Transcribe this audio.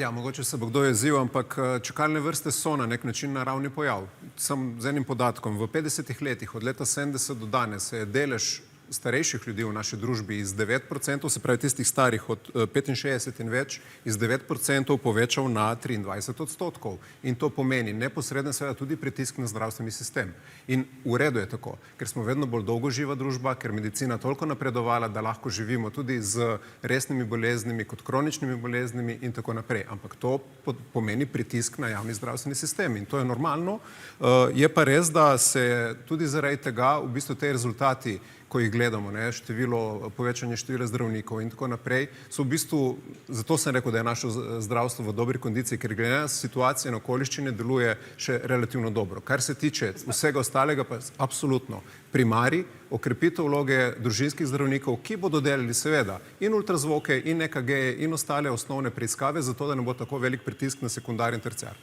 Ja, mogoče se bo kdo jezil, ampak čakalne vrste so na nek način naravni pojav. Sam z enim podatkom. V 50 letih, od leta 70 do danes, se je delež starejših ljudi v naši družbi iz 9%, se pravi tistih starih od 65 in več, iz 9% povečal na 23%. In to pomeni neposredno seveda tudi pritisk na zdravstveni sistem. In v redu je tako, ker smo vedno bolj dolgoživa družba, ker medicina toliko napredovala, da lahko živimo tudi z resnimi boleznimi kot kroničnimi boleznimi in tako naprej. Ampak to pomeni pritisk na javni zdravstveni sistem in to je normalno. Je pa res, da se tudi zaradi tega v bistvu te rezultati, ko jih gledamo, povečanje števila zdravnikov in tako naprej, so v bistvu, zato sem rekel, da je naše zdravstvo v dobri kondiciji, ker glede na situacijo in okoliščine deluje še relativno dobro. Kar se tiče vsega ostalega, pa absolutno primarij, okrepitev vloge družinskih zdravnikov, ki bodo delali seveda in ultrazvoke, in EKG-je, in ostale osnovne preiskave, zato da ne bo tako velik pritisk na sekundar in terciar.